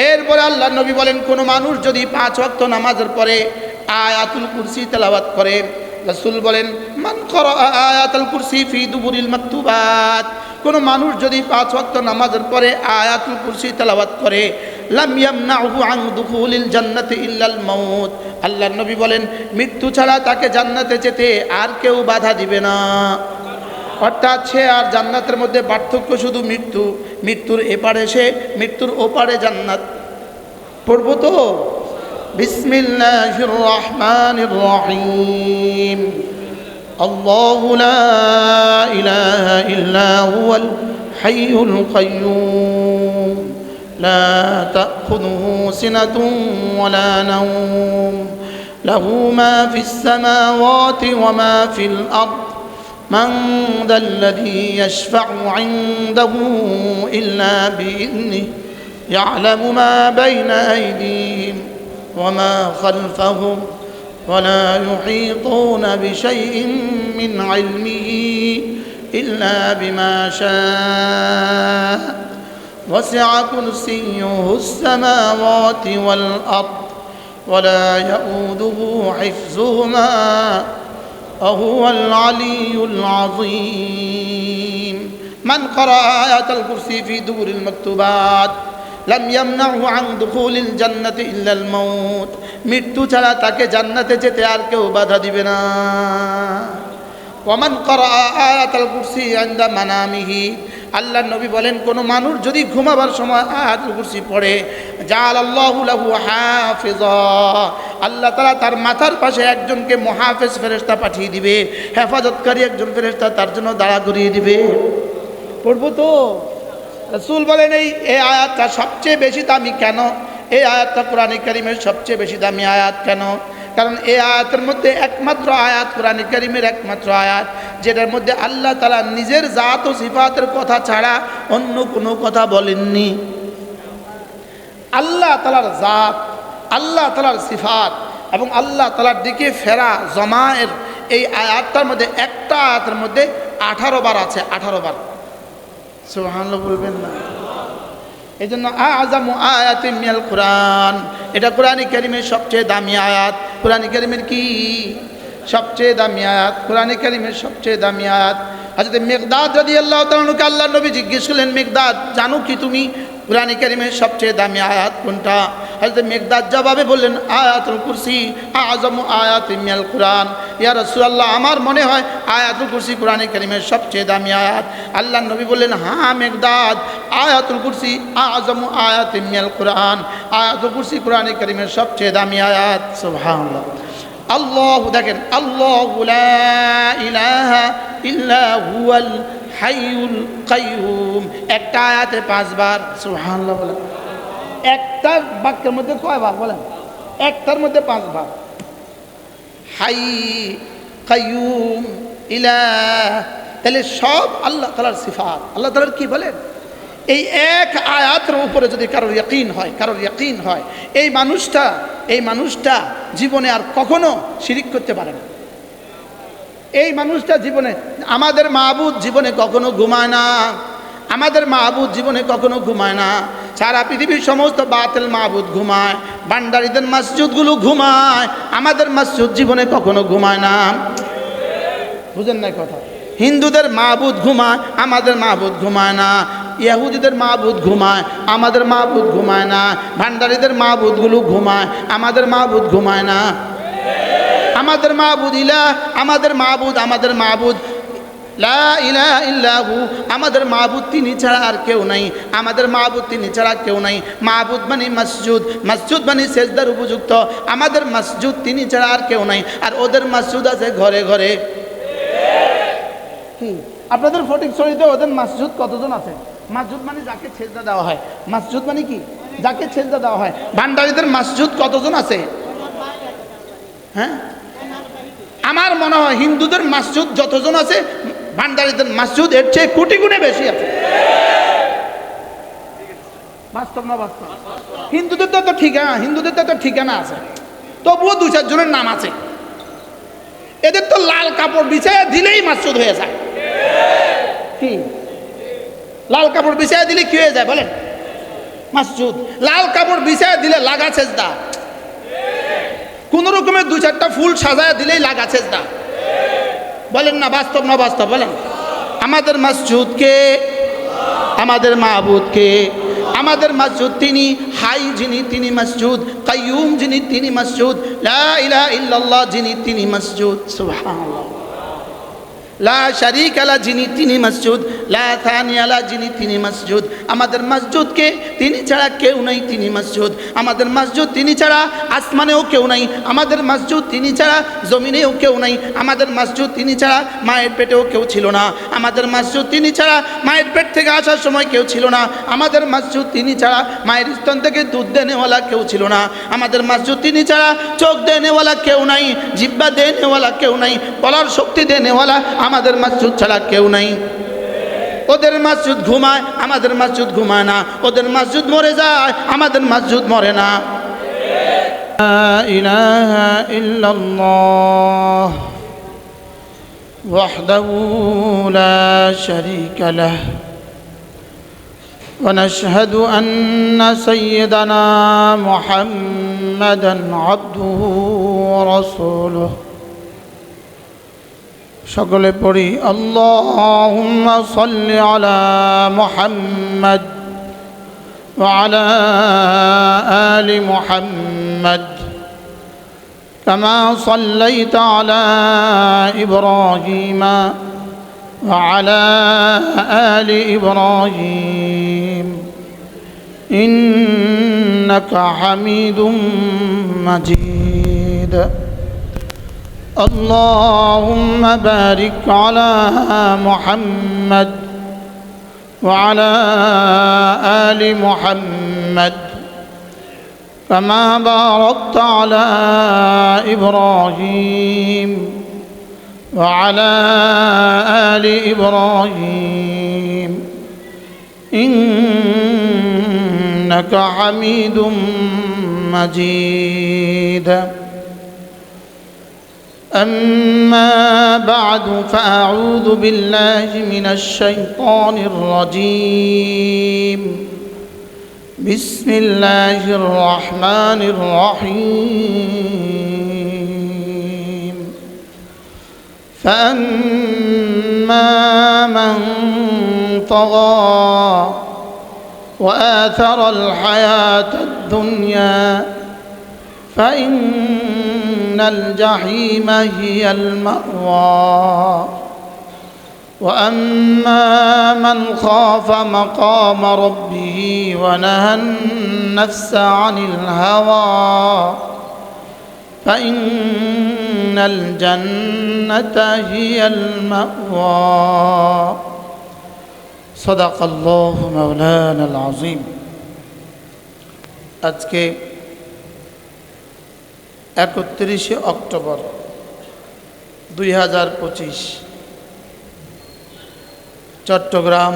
এরপরে আল্লাহর নবী বলেন, কোনো মানুষ যদি 5 ওয়াক্ত নামাজের পরে আয়াতুল কুরসি তেলাওয়াত করে, রাসূল বলেন, মান ক্বারা আয়াতুল কুরসি ফি দুবুরিল মাকতুবাত, কোনো মানুষ যদি 5 ওয়াক্ত নামাজের পরে আয়াতুল কুরসি তেলাওয়াত করে, লাম ইয়ামনাহু আন দুখুলিল জান্নাতি ইল্লাল মাউত, আল্লাহর নবী বলেন, মৃত্যু ছাড়া তাকে জান্নাতে যেতে আর কেউ বাধা দিবে না। অর্থাৎ সে আর জান্নাতের মধ্যে পার্থক্য শুধু মৃত্যু, মৃত্যুর এপারে সে, মৃত্যুর ওপারে জান্নাত। পড়ব তো? বিসমিল্লাহির রহমানির রহিম। আল্লাহু লা ইলাহা ইল্লা হুয়াল হাইয়ুল কাইয়্যুম লা তাখুযুহু সিনাতুন ওয়ালা নাওম লাহু মা ফিস সামাওয়াতি ওয়া মা ফিল আরদ من ذا الذي يشفع عنده إلا بإذنه يعلم ما بين أيديهم وما خلفهم ولا يحيطون بشيء من علمه إلا بما شاء وسع كرسيه السماوات والأرض ولا يؤوده حفظهما وهو العلي العظيم من قرأ آيات الكرسي في دبر المكتوبات لم يمنعه عن دخول الجنة إلا الموت, মৃত্যু ছাড়া তাকে জান্নাতে যেতে আর কেউ বাধা দিবে না। ওয়ামান ক্বারা আয়াতুল কুরসি ইনদা মানামিহি, আল্লাহর নবী বলেন, কোনো মানুষ যদি ঘুমাবার সময় আয়াতুল কুরসি পড়ে, জাআলাল্লাহু লাহু হাফিজা, আল্লাহ তাআলা তার মাথার পাশে একজনকে মুহাফিজ ফেরেশতা পাঠিয়ে দিবে, হেফাজতকারী একজন ফেরেশতা তার জন্য দাঁড়া করিয়ে দিবে। পড়ব তো? রাসূল বলেন, এই আয়াতটা সবচেয়ে বেশি দামি কেন? এই আয়াতটা কোরআনে কারীমের সবচেয়ে বেশি দামি আয়াত কেন? কারণ এই আয়াতের মধ্যে একমাত্র আয়াত, কোরআনে কারীমের একমাত্র আয়াত, যেটার মধ্যে আল্লাহ তাআলা নিজের জাত ও সিফাতের কথা ছাড়া অন্য কোনো কথা বলেননি। আল্লাহ তাআলার জাত, আল্লাহ তাআলার সিফাত এবং আল্লাহ তাআলার দিকে ফেরা জমায়ের এই আয়াতটার মধ্যে, একটা আয়াতের মধ্যে 18 বার আছে, 18 বার। সুবহানাল্লাহ বলবেন না? এই জন্য আযামু আয়াতিন মিনাল কুরআন, এটা কোরআনে কারীমের সবচেয়ে দামি আয়াত। কোরআনে কারীমের কি সবচেয়ে দামি আয়াত? কোরআনে কারীমের সবচেয়ে দামি আয়াত। হযরত মিকদাদ রাদিয়াল্লাহু তাআলা আনহুকে আল্লাহর নবী জিজ্ঞেস করলেন, মিকদাদ, জানো কি তুমি কোরআনে কারীমের সবচেয়ে দামি আয়াত কোনটা? হযরত মিকদাদ জবাবে বললেন, আয়াতুল কুরসি আযামু আয়াতিন মিনাল কুরআন। ইয়া রাসূলুল্লাহ, আমার মনে হয় আয়াতুল কুরসি কোরআনে কারীমের সবচেয়ে দামি আয়াত। আল্লাহর নবী বললেন, হ্যাঁ মিকদাদ, আয়াতুল কুরসি আযামু আয়াতিন মিনাল কুরআন, আয়াতুল কুরসি কোরআনে কারীমের সবচেয়ে দামি আয়াত। সুবহানাল্লাহ। আল্লাহু, দেখেন, আল্লাহু লা ইলাহা ইল্লা হুয়াল হাইয়ুল কাইয়্যুম, একটা আয়াতে 5 বার। সুবহানাল্লাহ বলেন। একটা বাক্যের মধ্যে কয়বার বলেন? একটার মধ্যে 5 বার। হাই, কাইয়্যুম, ইলাহ, তাহলে সব আল্লাহ তাআলার সিফাত। আল্লাহ তাআলার কি বলেন? এই এক আয়াতের উপরে যদি কারোর ইয়াকিন হয়, কারোর ইয়াকিন হয়, এই মানুষটা জীবনে আর কখনো শিরিক করতে পারে না। এই মানুষটা জীবনে, আমাদের মাহবুদ জীবনে কখনো ঘুমায় না, আমাদের মাহবুদ জীবনে কখনো ঘুমায় না। সারা পৃথিবীর সমস্ত বাতিল মাহবুদ ঘুমায়, ভান্ডারীদের মসজিদগুলো ঘুমায়, আমাদের মসজিদ জীবনে কখনো ঘুমায় না। বুঝেন না কথা? হিন্দুদের মাহবুদ ঘুমায়, আমাদের মাহবুদ ঘুমায় না। ইহুদিদের মাহবুদ ঘুমায়, আমাদের মাহবুদ ঘুমায় না। ভান্ডারীদের মাহবুদগুলো ঘুমায়, আমাদের মাহবুদ ঘুমায় না। আমাদের মাহবুদ ইলাহ, আমাদের মাহবুদ লা ইলাহা ইল্লাহু, আমাদের মাহবুদ তিনি ছাড়া আর কেউ নাই, আমাদের মাহবুদ তিনি ছাড়া কেউ নাই। মাহবুদ মানে মসজিদ, মসজিদ মানে সেজদার উপযুক্ত, আমাদের মসজিদ তিনি ছাড়া আর কেউ নাই। আর ওদের মসজিদ আছে ঘরে ঘরে। কি আপনাদের ফটিকছড়িতে ওদের মসজিদ কতজন আছে? মসজিদ মানে যাকে সেজদা দেওয়া হয়। মসজিদ মানে কি? যাকে সেজদা দেওয়া হয়। ভান্ডারীদের মসজিদ কতজন আছে? হ্যাঁ, আমার মনে হয় হিন্দুদের মসজিদ যতজন আছে, ভান্ডারীদের মসজিদ এর চেয়ে কোটি গুণে বেশি আছে। বাস্তব না বাস্তব? হিন্দুদের তো ঠিকানা, হিন্দুদের তো ঠিকানা আছে, তবুও 2-4 জনের নাম আছে। এদের তো লাল কাপড় বিছাইয়া দিলেই মসজিদ হয়ে যায়। কি লাল কাপড় বিছাইয়া দিলে কি হয়ে যায় বলেন? মাসজুদ। লাল কাপড় বিছায় দিলে লাগা সেজদা, কোন রকমের 2-4টা ফুল সাজায় দিলেই লাগা সেজদা। বলেন না বাস্তব না বাস্তব বলেন? আমাদের মাসজুদকে, আমাদের মাবুদকে, আমাদের মাসজুদ তিনি হাই যিনি তিনি মাসজুদ, কাইয়ুম যিনি তিনি মাসজুদ, লা ইলাহা ইল্লাল্লাহ যিনি তিনি মাসজুদ, সুবহানাল্লাহ। লা শারীকা লা যিনি তিনি মাসজুদ, লা থানিয়া লা যিনি তিনি মাসজুদ। আমাদের মাসজুদকে তিনি ছাড়া কেউ নাই, তিনি মাসজুদ। আমাদের মাসজুদ তিনি ছাড়া আসমানেও কেউ নাই, আমাদের মাসজুদ তিনি ছাড়া জমিনেও কেউ নাই, আমাদের মাসজুদ তিনি ছাড়া মায়ের পেটেও কেউ ছিল না, আমাদের মাসজুদ তিনি ছাড়া মায়ের পেট থেকে আসার সময় কেউ ছিল না, আমাদের মাসজুদ তিনি ছাড়া মায়ের স্তন থেকে দুধ দেনেওয়ালা কেউ ছিল না, আমাদের মাসজুদ তিনি ছাড়া চোখ দেনেওয়ালা কেউ নাই, জিহ্বা দেনেওয়ালা কেউ নাই, বলার শক্তি দেনেওয়ালা আমাদের মাসজুদ ছাড়া কেউ নাই। ওদের মাসজুদ ঘুমায়, আমাদের মাসজুদ ঘুমায় না, ওদের মাসজুদ মরে যায়, আমাদের মাসজুদ মরে না। লা ইলাহা ইল্লাল্লাহ ওয়াহদাহু লা শারীকা লাহ ওয়া নাশহাদু আন্না সাইয়্যিদানা মুহাম্মাদান আবদুহু ওয়া রাসূলুহু। সকলে পড়ি আল্লাহুম্মা সাল্লি আলা মুহাম্মাদ ওয়া আলা আলি মুহাম্মাদ কামা সাল্লাইতা আলা ইব্রাহিমা ওয়া আলা আলি ইব্রাহিম ইন্নাকা হামিদুম মাজিদ। اللهم بارك على محمد وعلى آل محمد كما باركت على إبراهيم وعلى آل إبراهيم إنك حميد مجيد. أما بعد فأعوذ بالله من الشيطان الرجيم. بسم الله الرحمن الرحيم. فأما من طغى وآثر الحياة الدنيا فإن الجحيم هي المأوى. وأما من خاف مقام ربه ونهى النفس عن الهوى فإن الجنة هي المأوى. صدق الله مولانا العظيم. আজকে 31 অক্টোবর 2025 চট্টগ্রাম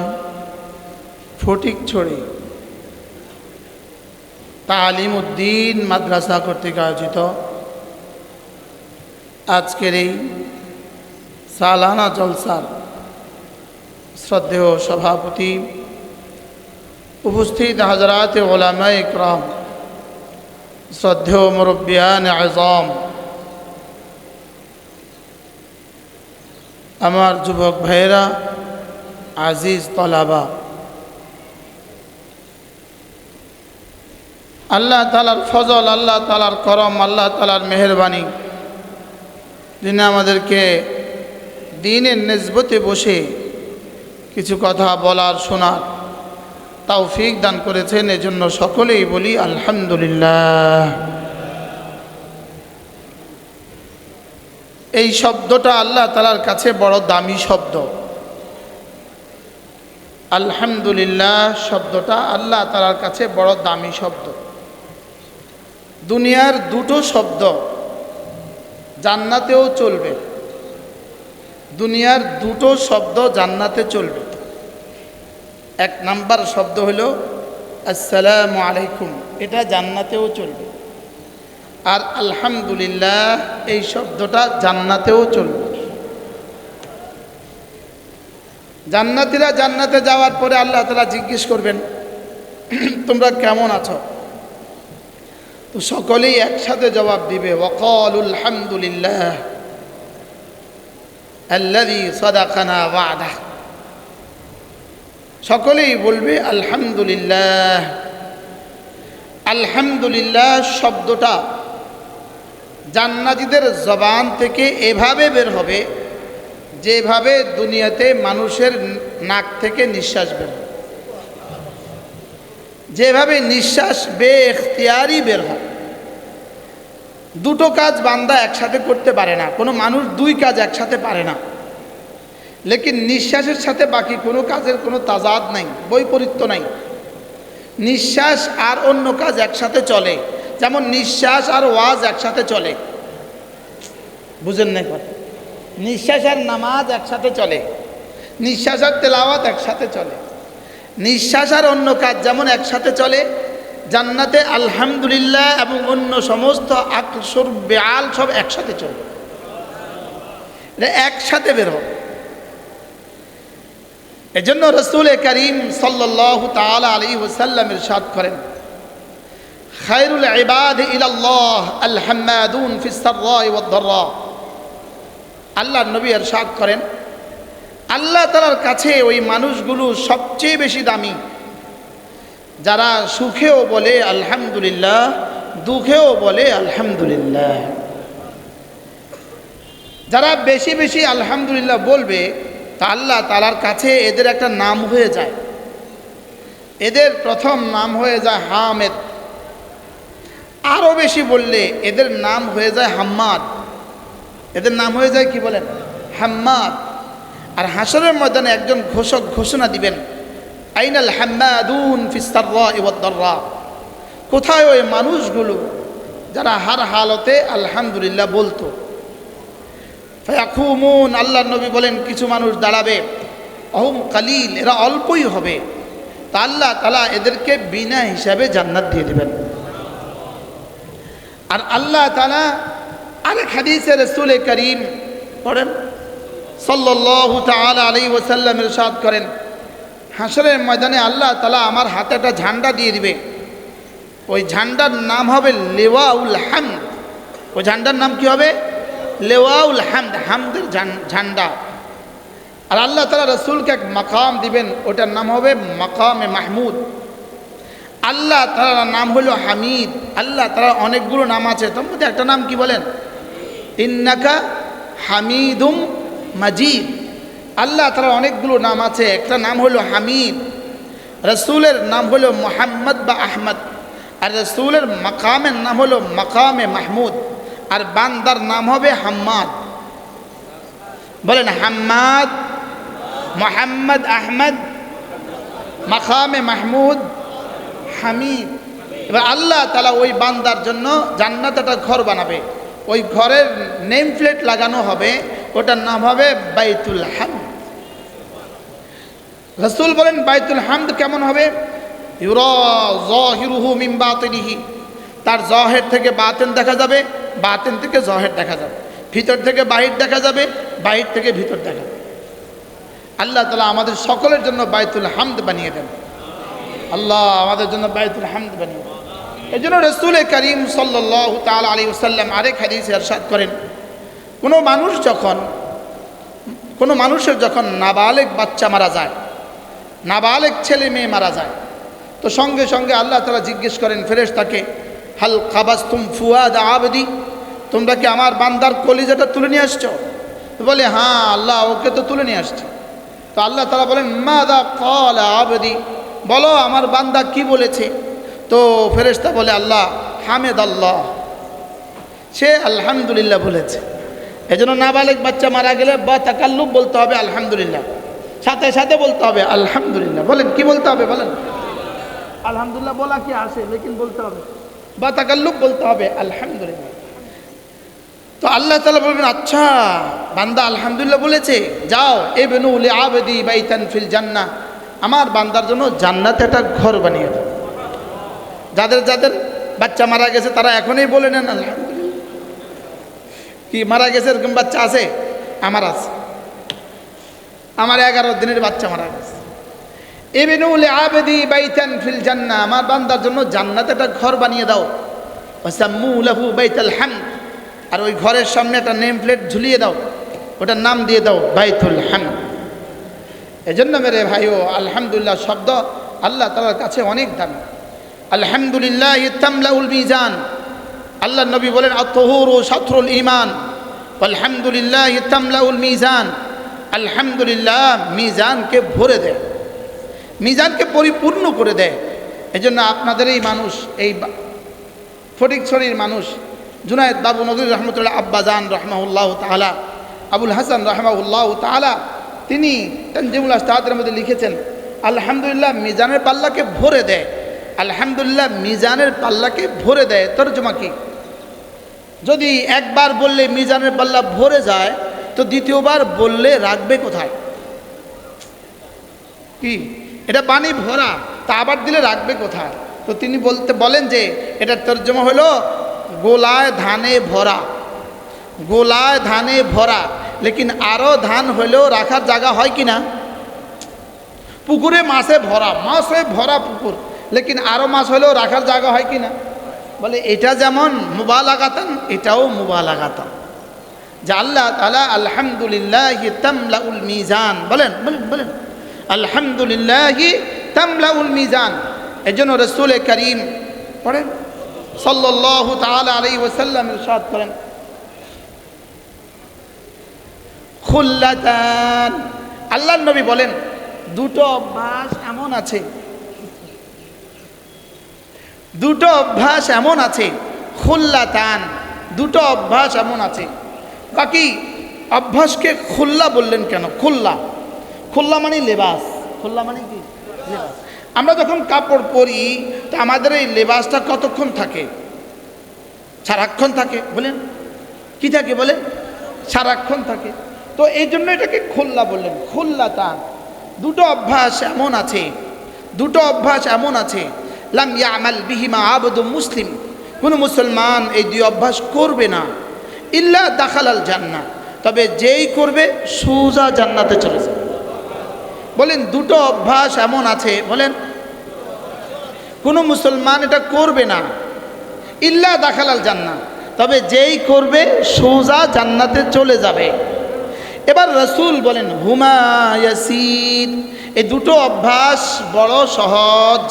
ফটিকছড়ি তালিম উদ্দিন মাদ্রাসা কর্তৃক আয়োজিত আজকের এই সালানা জলসার শ্রদ্ধেয় সভাপতি, উপস্থিত হযরত উলামায়ে ইকরাম, শ্রদ্ধেয় মুরব্বিয়ান আযম, আমার যুবক ভাইয়েরা, আজিজ তলাবা, আল্লাহ তাআলার ফজল, আল্লাহ তাআলার করম, আল্লাহ তাআলার মেহেরবানি, যিনি আমাদেরকে দ্বীনের নিসবতে বসে কিছু কথা বলার শোনার তৌফিক দান করেছেন, এজন্য সকলেই বলি আলহামদুলিল্লাহ। এই শব্দটা আল্লাহ তাআলার কাছে বড় দামি শব্দ। আলহামদুলিল্লাহ শব্দটা আল্লাহ তাআলার কাছে বড় দামি শব্দ। দুনিয়ার দুটো শব্দ জান্নাতেও চলবে, দুনিয়ার দুটো শব্দ জান্নাতে চলবে। এক নাম্বার শব্দ হলো আসসালামু আলাইকুম, এটা জান্নাতেও চলবে। আর আলহামদুলিল্লাহ এই শব্দটা জান্নাতেও চলবে। জান্নাতীরা জান্নাতে যাওয়ার পরে আল্লাহ তাআলা জিজ্ঞেস করবেন, তোমরা কেমন আছো? তো সকলেই একসাথে জবাব দিবে ওয়াকালুল হামদুলিল্লাহ আল্লাযী সাদাকানা ওয়া'দাহ। সকলেই বলবে আলহামদুলিল্লাহ। আলহামদুলিল্লাহ শব্দটা জান্নাতীদের জবান থেকে এভাবে বের হবে যেভাবে দুনিয়াতে মানুষের নাক থেকে নিঃশ্বাস বের হয়, যেভাবে নিঃশ্বাস বেইখতিয়ারি বের হয়। দুটো কাজ বান্দা একসাথে করতে পারে না, কোনো মানুষ দুই কাজ একসাথে পারে না। লেকিন নিঃশ্বাসের সাথে বাকি কোনো কাজের কোনো তাজাদ নাই, বৈপরীত্য নাই। নিঃশ্বাস আর অন্য কাজ একসাথে চলে, যেমন নিঃশ্বাস আর ওয়াজ একসাথে চলে। বুঝেন না কথা? নিঃশ্বাস আর নামাজ একসাথে চলে, নিঃশ্বাস আর তেলাওয়াত একসাথে চলে। নিঃশ্বাস আর অন্য কাজ যেমন একসাথে চলে, জান্নাতে আলহামদুলিল্লাহ এবং অন্য সমস্ত আকসুর বেআল সব একসাথে চলে, এটা একসাথে বের হবে। এজন্য রাসূল করিম সাল্লাল্লাহু তাআলা আলাইহি ওয়াসাল্লাম ইরশাদ করেন, খায়রুল ইবাদ ইলাল্লাহ আল হাম্মাদুন ফিস সাররাই ওয়াদ দাররা। আল্লাহর নবী ইরশাদ করেন, আল্লাহ তাআলার কাছে ওই মানুষগুলো সবচেয়ে বেশি দামি যারা সুখেও বলে আলহামদুলিল্লাহ, দুঃখেও বলে আলহামদুলিল্লাহ। যারা বেশি বেশি আলহামদুলিল্লাহ বলবে তা আল্লাহ তাআলার কাছে এদের একটা নাম হয়ে যায়। এদের প্রথম নাম হয়ে যায় হামেদ, আরও বেশি বললে এদের নাম হয়ে যায় হাম্মাদ। এদের নাম হয়ে যায় কি বলেন? হাম্মাদ। আর হাসরের ময়দানে একজন ঘোষক ঘোষণা দিবেন, আইনাল হাম্মাদুন ফিস সাররাই ওয়াদ দাররা। কোথায় ওই মানুষগুলো যারা হার হালতে আলহামদুলিল্লাহ বলতো? ফায়াকুমুন, আল্লাহর নবী বলেন কিছু মানুষ দাঁড়াবে, অহুম কালিল, এরা অল্পই হবে। তা আল্লাহ তাআলা এদেরকে বিনা হিসাবে জান্নাত দিয়ে দেবেন। আর আল্লাহ তাআলা আরেক হাদিসে রাসূল করিম পড়েন সাল্লাল্লাহু তাআলা আলাইহি ওয়াসাল্লাম ইরশাদ করেন, হাসরের ময়দানে আল্লাহ তাআলা আমার হাতে একটা ঝান্ডা দিয়ে দিবে। ওই ঝান্ডার নাম হবে লিওয়াউল হামদ। ওই ঝান্ডার নাম কি হবে? লিওয়াউল হামদ, হামদের ঝান্ডা। আর আল্লাহ তাআলা রাসূলকে এক মাকাম দিবেন, ওটার নাম হবে মাকামে মাহমুদ। আল্লাহ তাআলার নাম হলো হামিদ। আল্লাহ তাআলার অনেকগুলো নাম আছে, তার মধ্যে একটা নাম কি বলেন? ইন্নাকা হামিদুম মাজিদ। আল্লাহ তাআলার অনেকগুলো নাম আছে, একটা নাম হলো হামিদ। রাসূলের নাম হলো মুহাম্মদ বা আহমদ। আর রাসূলের মাকামের নাম হলো মাকামে মাহমুদ। আর বান্দার নাম হবে হাম্মাদ। বলেন হাম্মাদ, মুহাম্মদ, আহমদ, মাকামে মাহমুদ, হামিদ। এবার আল্লাহ তাআলা ওই বান্দার জন্য জান্নাতে একটা ঘর বানাবে। ওই ঘরের নেম প্লেট লাগানো হবে, ওটার নাম হবে বাইতুল হামদ। রাসূল বলেন বাইতুল হামদ কেমন হবে? ইউরা যাহিরুহু মিন বাতিনিহি, তার জাহির থেকে বাতিন দেখা যাবে, বাতিন থেকে জাহির দেখা যাবে, ভিতর থেকে বাহির দেখা যাবে, বাহির থেকে ভিতর দেখা যাবে। আল্লাহ তাআলা আমাদের সকলের জন্য বাইতুল হামদ বানিয়ে দেন। আল্লাহ আমাদের জন্য বাইতুল হামদ বানিয়ে দেন। এই জন্য রাসূল করিম সাল্লাল্লাহু তাআলা আলাইহি ওয়াসাল্লাম আরেক হাদিসে ইরশাদ করেন, কোনো মানুষের যখন নাবালেগ বাচ্চা মারা যায়, নাবালেগ ছেলে মেয়ে মারা যায়, তো সঙ্গে সঙ্গে আল্লাহ তাআলা জিজ্ঞেস করেন ফেরেশতাকে, হাল কাবাসতুম ফুয়াদ আবদি, তোমরা কি আমার বান্দার কলিজাটা তুলে নিয়ে আসছো? বলে হ্যাঁ আল্লাহ, ওকে তো তুলে নিয়ে আসছে। তো আল্লাহ তাআলা বলেন মাযা ক্বালা আবদি, বলো আমার বান্দা কি বলেছে? তো ফেরেশতা বলে আল্লাহ হামেদ আল্লাহ, সে আলহামদুলিল্লাহ বলেছে। এজন্য নাবালেগ বাচ্চা মারা গেলে বা তাকাল্লুব বলতে হবে আলহামদুলিল্লাহ, সাথে সাথে বলতে হবে আলহামদুলিল্লাহ। বলেন কি বলতে হবে? বলেন আলহামদুলিল্লাহ বলা কি আসে, লেকিন বলতে হবে বা তাকাল্লুব বলতে হবে আলহামদুলিল্লাহ। তো আল্লাহ তাআলা বলবেন আচ্ছা বান্দা আলহামদুলিল্লাহ বলেছে, যাও ইবনু লিআবদি বাইতান ফিল জান্নাহ, আমার বান্দার জন্য জান্নাতে একটা ঘর বানিয়ে দাও। যাদের যাদের বাচ্চা মারা গেছে তারা এখনই বলে নেন আলহামদুলিল্লাহ। কি মারা গেছে এরকম বাচ্চা আছে? আমার আছে, আমার 11 দিনের বাচ্চা মারা গেছে। ইবনু লিআবদি বাইতান ফিল জান্নাহ, আমার বান্দার জন্য জান্নাতে একটা ঘর বানিয়ে দাও। ওয়াসাম্মু লাহু বাইতাল হামদ, আর ওই ঘরের সামনে একটা নেম প্লেট ঝুলিয়ে দাও, ওটার নাম দিয়ে দাও বাইতুল হামদ। এজন্য মেরে ভাইও আলহামদুলিল্লাহ শব্দ আল্লাহ তাআলার কাছে অনেক দামি। আলহামদুলিল্লাহ তামলাউল মিজান, আল্লাহ নবী বলেন আত-তাহুরু শাতরুল ঈমান, আলহামদুলিল্লাহ তামলাউল মিজান। আলহামদুলিল্লাহ মিজানকে ভরে দেয়, মিজানকে পরিপূর্ণ করে দেয়। এজন্য আপনাদের এই মানুষ, এই ফটিকছড়ির মানুষ জুনায়েদ বাবু নজরুল রহমতুল্লাহ আব্বাজান রহমাহুল্লাহ তাআলা, আবুল হাসান রহমাহুল্লাহ তাআলা, তিনি তানজিমুল আস্তাদের মধ্যে লিখেছেন আলহামদুলিল্লাহ মিজানের পাল্লাকে ভরে দেয়। আলহামদুলিল্লাহ মিজানের পাল্লাকে ভরে দেয়, তরজমা কি? যদি একবার বললে মিজানের পাল্লা ভরে যায়, তো দ্বিতীয়বার বললে রাখবে কোথায়? কি এটা পানি ভরা, তা আবার দিলে রাখবে কোথায়? তো তিনি বলেন যে এটার তর্জমা হলো গোলায় ধানে ভরা, গোলায় ধানে ভরা। লেকিন আরও ধান হলেও রাখার জায়গা হয় কি না? পুকুরে মাছে ভরা, মাছে ভরা পুকুর, লেকিন আরও মাছ হলেও রাখার জায়গা হয় কি না? বলে এটা যেমন মুবালাগাতান, এটাও মুবালাগাতান। যে আল্লাহ তাআলা আলহামদুলিল্লাহ তামলাউল মিজান বলেন, বলেন, বলেন আলহামদুলিল্লাহ তামলাউল মিজান। এজন্য রাসূল করিম পড়েন সাল্লাল্লাহু তাআলা আলাইহি ওয়াসাল্লাম ইরশাদ করেন খুল্লাতান, আল্লাহর নবী বলেন দুটো অভ্যাস এমন আছে, দুটো অভ্যাস এমন আছে, খুল্লাতান, দুটো অভ্যাস এমন আছে। বাকি অভ্যাসকে খুল্লা বললেন কেন? খুল্লা, খুল্লা মানে লেবাস, খুল্লা মানে কি? লেবাস। আমরা যখন কাপড় পরি তো আমাদের এই লেবাসটা কতক্ষণ থাকে? সারাক্ষণ থাকে। বলেন কি থাকে? বলেন সারাক্ষণ থাকে। তো এই জন্য এটাকে খুল্লা বললেন, খুল্লাতান। দুটো অভ্যাস এমন আছে, দুটো অভ্যাস এমন আছে লাম ইয়ামাল বিহিমা আবদু মুসলিম, কোনো মুসলমান এই দুই অভ্যাস করবে না, ইল্লা দাখালাল জান্নাহ, তবে যেই করবে সোজা জান্নাতে চলে যাবে। বলেন দুটো অভ্যাস এমন আছে, বলেন কোনো মুসলমান এটা করবে না, ইল্লা দাখালাল জান্নাহ, তবে যেই করবে সোজা জান্নাতে চলে যাবে। এবার রাসূল বলেন হুমা ইয়াসির, এই দুটো অভ্যাস বড় সহজ,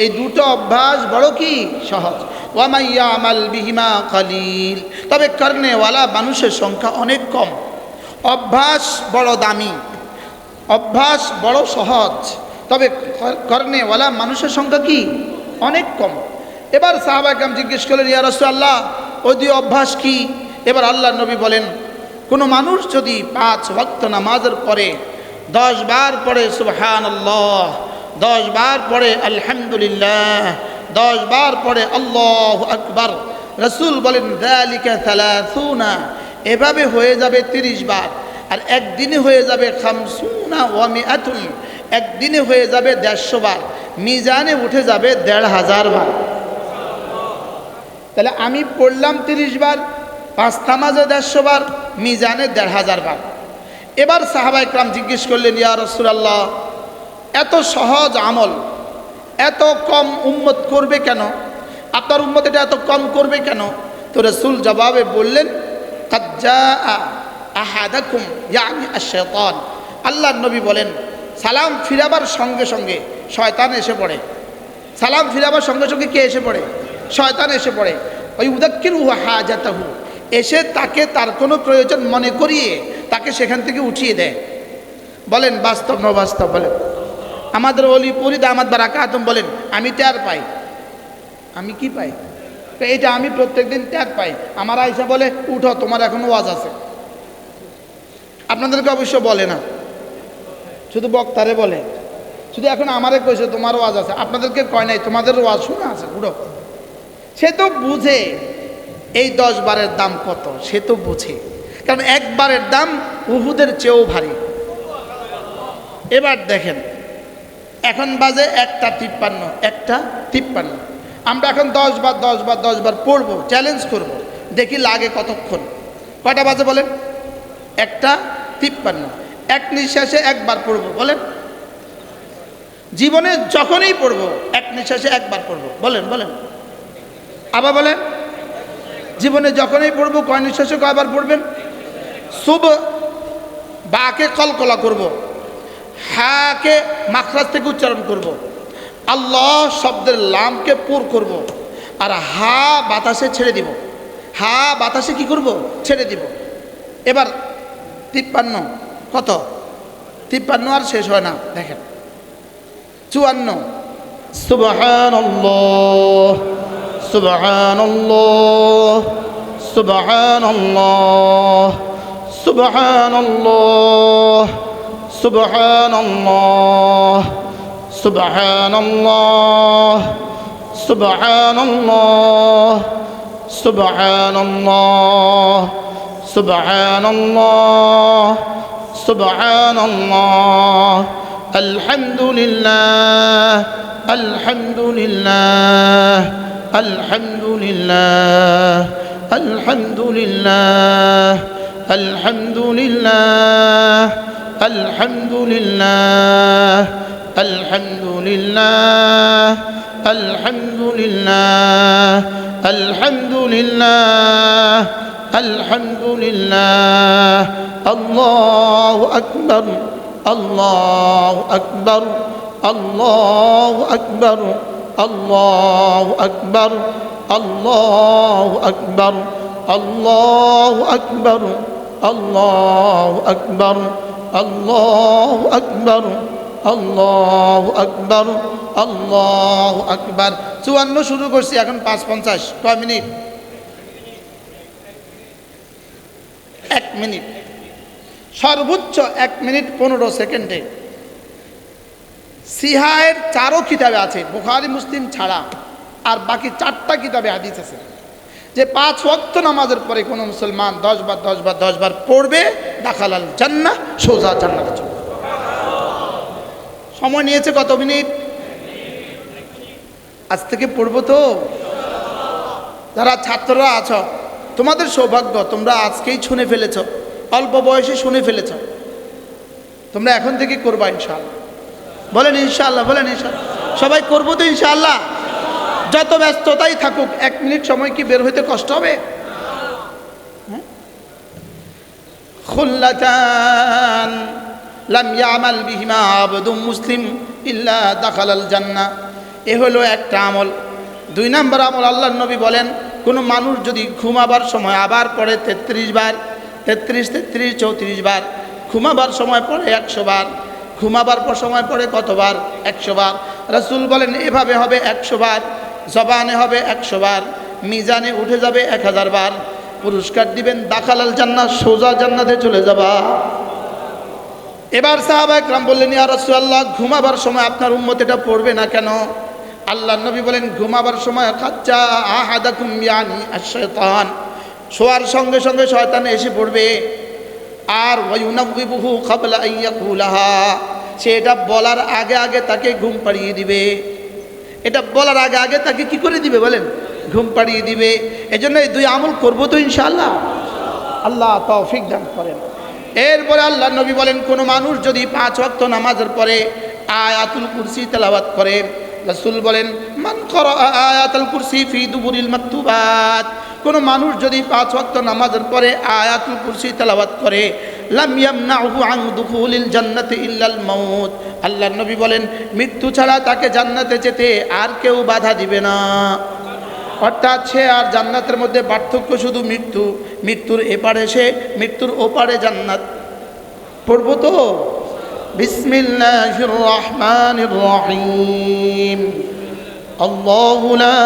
এই দুটো অভ্যাস বড় কি সহজ। ওয়া মান ইয়ামাল বিহিমা কালিল, তবে করনেওয়ালা মানুষের সংখ্যা অনেক কম। অভ্যাস বড় দামি, অভ্যাস বড় সহজ, তবে করনেওয়ালা মানুষের সংখ্যা কি অনেক কম। এবার সাহাবায়ে কেরাম জিজ্ঞেস করলেন ইয়া রাসূলুল্লাহ ওই দুই অভ্যাস কি? এবার আল্লাহর নবী বলেন কোনো মানুষ যদি 5 ওয়াক্ত নামাজের পরে 10 বার পড়ে সুবহানাল্লাহ, 10 বার পড়ে আলহামদুলিল্লাহ, 10 বার পড়ে আল্লাহু আকবার, রাসূল বলেন যালিকা 30, এভাবে হয়ে যাবে 30 বার। আর একদিনে হয়ে যাবে 50 ওয়া 100, একদিনে হয়ে যাবে 150 বার, মিজানে উঠে যাবে 1500 বার। তাহলে আমি পড়লাম 30 বার, 5 নামাজে 150 বার, মিজানে 1500 বার। এবার সাহাবায়ে কেরাম জিজ্ঞেস করলেন ইয়া রাসূলুল্লাহ এত সহজ আমল এত কম উম্মত করবে কেন? আপনার উম্মত এটা এত কম করবে কেন? তো রাসূল জবাবে বললেন কাদ জাআ আহাদাকুম ইয়ানি আশ-শায়তান, আল্লাহর নবী বলেন সালাম ফিরাবার সঙ্গে সঙ্গে শয়তান এসে পড়ে। সালাম ফিরাবার সঙ্গে সঙ্গে কে এসে পড়ে? শয়তান এসে পড়ে। ওই উযাক্কিরুহু হাজাতাহু, এসে তাকে তার কোনো প্রয়োজন মনে করিয়ে তাকে সেখান থেকে উঠিয়ে দেয়। বলেন বাস্তব না বাস্তব? বলেন আমাদের অলি পুরি দামাত বারাকাতুম বলেন আমি টের পাই। আমি কি পাই? এইটা আমি প্রত্যেকদিন টের পাই। আমার আয়েশা বলে উঠো তোমার এখনো ওয়াজ আছে। আপনাদেরকে অবশ্য বলে না, শুধু বক্তারে বলে, শুধু এখন আমারে কইছে তোমার ওয়াজ আছে, আপনাদেরকে কয় নাই তোমাদের ওয়াজ শোনা আছে উঠো। সে তো বুঝে এই 10 বারের দাম কত, সে তো বুঝে, কারণ একবারের দাম উহুদের চেয়েও ভারী। এবার দেখেন এখন বাজে 1:53, 1:53, আমরা এখন 10 বার 10 বার 10 বার পড়বো, চ্যালেঞ্জ করব, দেখি লাগে কতক্ষণ। কয়টা বাজে বলেন? 1:53। এক নিঃশ্বাসে একবার পড়বো, বলেন জীবনে যখনই পড়ব এক নিঃশ্বাসে একবার পড়ব। বলেন বলেন, আবার বলেন। জীবনে যখনই পড়ব কয় নিঃশ্বাসে কয়বার পড়বেন? সুব বাকে কলকলা করব, হাকে মাখরাজ থেকে উচ্চারণ করব, আল্লাহ শব্দের লামকে পুর করব, আর হা বাতাসে ছেড়ে দিব। হা বাতাসে কি করব? ছেড়ে দিব। এবার 53 কত? 53 আর শেষ হয় না, দেখেন 54। সুবহানাল্লাহ সুবহানাল্লাহ সুবহানাল্লাহ সুবহানাল্লাহ সুবহানাল্লাহ সুবহানাল্লাহ সুবহানাল্লাহ সুবহানাল্লাহ সুবহানাল্লাহ সুবহানাল্লাহ আলহামদুলিল্লাহ আলহামদুলিল্লাহ আলহামদুলিল্লাহ আলহামদুলিল্লাহ আলহামদুলিল্লাহ আলহামদুলিল্লাহ আলহামদুলিল্লাহ আলহামদুলিল্লাহ আলহামদুলিল্লাহ আলহামদুলিল্লাহ আল্লাহু আকবার আল্লাহু আকবার আল্লাহু আকবার আল্লাহু আকবার আল্লাহু আকবার আল্লাহু আকবার আল্লাহু আকবার আল্লাহু আকবার আল্লাহু আকবার আল্লাহু আকবার। 54 শুরু করছি, এখন 5:50। কয় মিনিট? 1 মিনিট, সর্বোচ্চ 1 মিনিট 15 সেকেন্ডে। সিহায়ের 4 কিতাবে আছে, বুখারী মুসলিম ছাড়া, আর বাকি 4টা কিতাবে হাদিস আছে যে 5 ওয়াক্ত নামাজের পরে কোনো মুসলমান 10 বার 10 বার 10 বার পড়বে, দাখালাল জান্নাহ, সোজা জান্নাতে চলে। সময় নিয়েছে কত মিনিট? আজ থেকে পড়বো তো। যারা ছাত্ররা আছো, তোমাদের সৌভাগ্য, তোমরা আজকেই শুনে ফেলেছ, অল্প বয়সে শুনে ফেলেছ। তোমরা এখন থেকে করবা ইনশাআল্লাহ। বলেন ইনশাআল্লাহ, বলেন ইনশাআল্লাহ। সবাই করবো তো ইনশাআল্লাহ। যত ব্যস্ততাই থাকুক, 1 মিনিট সময় কি বের হইতে কষ্ট হবে? খুল্লাতান লাম ইয়ামাল বিহিমা আবদুম মুসলিম ইল্লা দাখালাল জান্নাহ। এ হলো একটা আমল। 2 নম্বর আমল, আল্লাহর নবী বলেন, কোনো মানুষ যদি ঘুমাবার সময় আবার পড়ে 33 বার, 33 33 34 বার, ঘুমাবার সময় পড়ে 100 বার, ঘুমাবার পর সময় পড়ে কতবার? 100 বার। রাসূল বলেন এভাবে হবে 100 বার, জবানে হবে 100 বার, মিজানে উঠে যাবে 1000 বার। পুরস্কার দিবেন, দাখালাল জান্নাহ, সোজা জান্নাতে চলে যাবা। এবার সাহাবা একরাম বললেন, ইয়া রাসূলুল্লাহ, ঘুমাবার সময় আপনার উম্মত এটা পড়বে না কেন? আল্লাহর নবী বলেন, ঘুমাবার সময় কাচ্চা আহাদাকুম ইয়ানি আশ-শায়তান, শোয়ার সঙ্গে সঙ্গে শয়তান এসে পড়বে। আর ওয়ায়ুনাব্বিবুহু ক্বাবলা আন ইয়াকুলাহা, সে এটা বলার আগে আগে তাকে ঘুম পাড়িয়ে দিবে। এটা বলার আগে আগে তাকে কি করে দিবে বলেন? ঘুম পাড়িয়ে দিবে। এজন্য এই 2 আমল করবো তো ইনশাআল্লাহ। আল্লাহ তৌফিক দান করেন। এরপরে আল্লাহ নবী বলেন, কোনো মানুষ যদি 5 ওয়াক্ত নামাজের পরে আয়াতুল কুরসি তেলাওয়াত করে, রাসূল বলেন, মান ক্বারা আয়াতুল কুরসি ফি দুবুরিল মাকতুবাত, কোনো মানুষ যদি 5 ওয়াক্ত নামাজের পরে আয়াতুল কুরসি তেলাওয়াত করে, লাম ইয়ামনাহু আন দুখুলিল জান্নাতি ইল্লাল মাউত, আল্লাহর নবী বলেন, মৃত্যু ছাড়া তাকে জান্নাতে যেতে আর কেউ বাধা দিবে না। অর্থাৎ সে আর জান্নাতের মধ্যে পার্থক্য শুধু মৃত্যু, মৃত্যুর এপারে সে, মৃত্যুর ওপারে জান্নাত। পড়বো তো? বিসমিল্লাহির রহমানির রহিম। আল্লাহু লা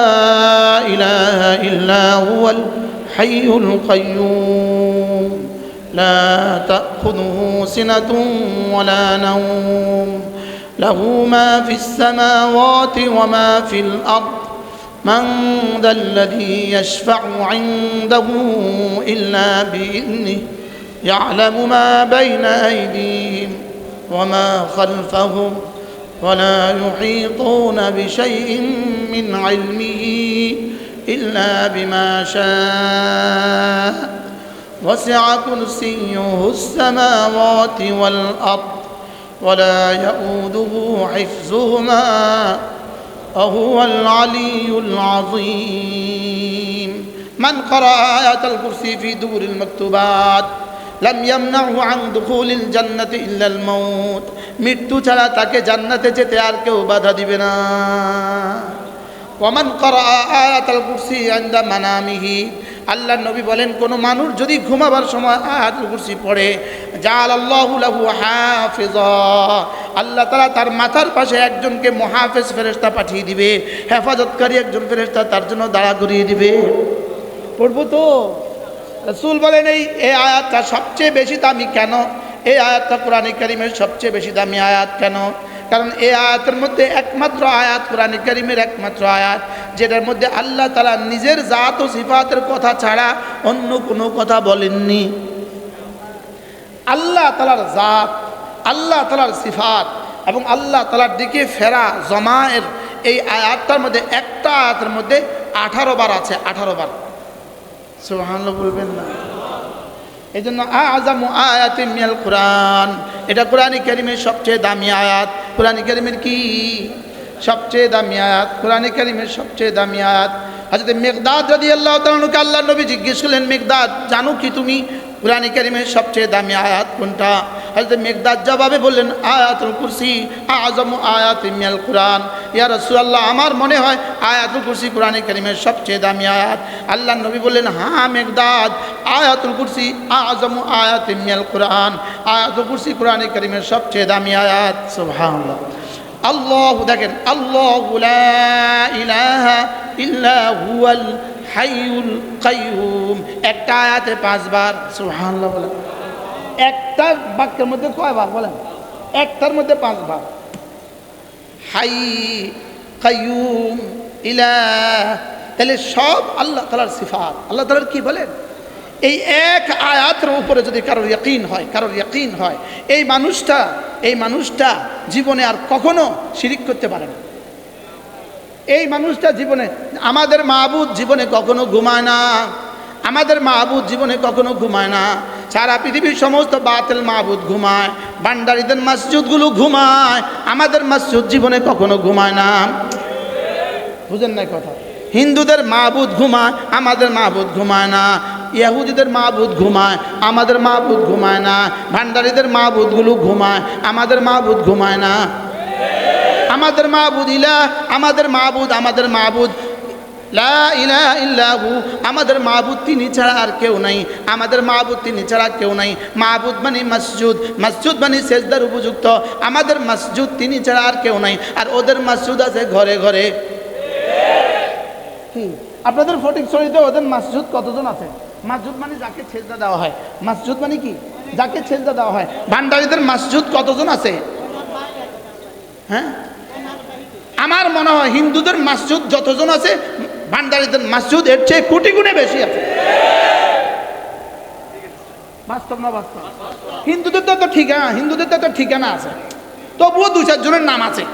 ইলাহা ইল্লা হুয়াল হাইয়ুল কাইয়্যুম লা তাখুযুহু সিনাতুন ওয়ালা নাওম লাহু মা ফিস সামাওয়াতি ওয়া মা ফিল আরদ من ذا الذي يشفع عنده إلا بإذنه يعلم ما بين أيديهم وما خلفهم ولا يحيطون بشيء من علمه إلا بما شاء وسع كرسيه السماوات والأرض ولا يؤوده حفظهما وهو العلي العظيم من قرأ آية الكرسي في دور المكتوبات لم يمنعه عن دخول الجنة إلا الموت মৃত্যু ছাড়া তাকে জান্নাতে যেতে আর কেউ বাধা দিবে না ওমান ক্বারা আয়াতুল কুরসি ইনদা মানামিহি আল্লাহ নবী বলেন কোন মানুষ যদি ঘুমাবার সময় আয়াতুল কুরসি পড়ে জাআলাল্লাহু লাহু হাফিজা আল্লাহ তাআলা তার মাথার পাশে একজনকে মুহাফিজ ফেরেশতা পাঠিয়ে দিবে হেফাজতকারী একজন ফেরেশতা তার জন্য দাঁড়া করিয়ে দিবে পড়বো তো রাসূল বলেন এই আয়াতটা সবচেয়ে বেশি দামি কেন এই আয়াতটা কোরআনে কারীমের সবচেয়ে বেশি দামি আয়াত কেন কারণ এই আয়াতের মধ্যে একমাত্র আয়াত কোরআনে কারীমের একমাত্র আয়াত যেটার মধ্যে আল্লাহ তাআলা নিজের জাত ও সিফাতের কথা ছাড়া অন্য কোনো কথা বলেননি আল্লাহ তাআলার জাত আল্লাহ তাআলার সিফাত এবং আল্লাহ তাআলার দিকে ফেরা জমায়ের এই আয়াতটার মধ্যে একটা আয়াতের মধ্যে 18 বার আছে 18 বার সুবহানাল্লাহ বলবেন না এই জন্য আযামু আয়াতিন মিনাল কোরআন এটা কোরআনে কারীমের সবচেয়ে দামি আয়াত কোরআনে কারীমের কি সবচেয়ে দামি আয়াত কোরআনে কারীমের সবচেয়ে দামি আয়াত হযরত মিকদাদ রাদিয়াল্লাহু তাআলা কে আল্লাহর নবী জিজ্ঞেস করলেন মিকদাদ জানো কি তুমি কোরআনে কারীমের সবচেয়ে দামি আয়াত কোনটা হযরত মিকদাদ জবাবে বললেন আয়াতুল কুরসি আযামু আয়াতিন মিনাল কোরআন ইয়া রাসূলুল্লাহ আমার মনে হয় আয়াতুল কুরসি কোরআনে কারীমের সবচেয়ে দামি আয়াত আল্লাহর নবী বললেন হ্যাঁ মিকদাদ আয়াতুল কুরসি আযামু আয়াতিন মিনাল কোরআন আয়াতুল কুরসি কোরআনে কারীমের সবচেয়ে দামি আয়াত সুবহানাল্লাহ আল্লাহ দেখেন আল্লাহু লা ইলাহা ইল্লা হুয়াল হাইয়ুল কাইয়ুম একটা আয়াতে 5 বার সুবহানাল্লাহ বলেন একটা বাক্যের মধ্যে কয়বার বলেন একটার মধ্যে 5 বার হাই কাইয়ুম ইলাহ তাহলে সব আল্লাহ তাআলার সিফাত আল্লাহ তাআলার কি বলেন এই এক আয়াতের উপরে যদি কারোর ইয়াকিন হয় এই মানুষটা জীবনে আর কখনো শিরিক করতে পারে না এই মানুষটা জীবনে আমাদের মাহবুদ জীবনে কখনো ঘুমায় না আমাদের মাহবুদ জীবনে কখনো ঘুমায় না সারা পৃথিবীর সমস্ত বাতিল মাহবুদ ঘুমায় বান্দারীদের মসজিদগুলো ঘুমায় আমাদের মসজিদ জীবনে কখনো ঘুমায় না বুঝেন না কথা হিন্দুদের মাহবুদ ঘুমায় আমাদের মাহবুদ ঘুমায় না ইহুদিদের মাহবুদ ঘুমায় আমাদের মাহবুদ ঘুমায় না ভান্ডারীদের মাহবুদগুলো ঘুমায় আমাদের মাহবুদ ঘুমায় না আমাদের মাহবুদ ইলাহ আমাদের মাহবুদ লা ইলাহা ইল্লাহু আমাদের মাহবুদ তিনি ছাড়া আর কেউ নাই আমাদের মাহবুদ তিনি ছাড়া কেউ নাই মাহবুদ মানে মসজিদ মানে সেজদার উপযুক্ত আমাদের মসজিদ তিনি ছাড়া আর কেউ নাই আর ওদের মসজিদ আছে ঘরে ঘরে কি আপনাদের ফটিকছড়িতে ওদের মসজিদ কতজন আছে মসজিদ মানে যাকে সেজদা দেওয়া হয় মসজিদ মানে কি যাকে সেজদা দেওয়া হয় ভান্ডারীদের মসজিদ কতজন আছে হ্যাঁ আমার মনে হয় হিন্দুদের মসজিদ যতজন আছে ভান্ডারীদের মসজিদ এর চেয়ে কোটি গুণে বেশি আছে বাস্তব না বাস্তব হিন্দুদের তো ঠিকানা আছে তবুও 2-4 জনের নাম আছে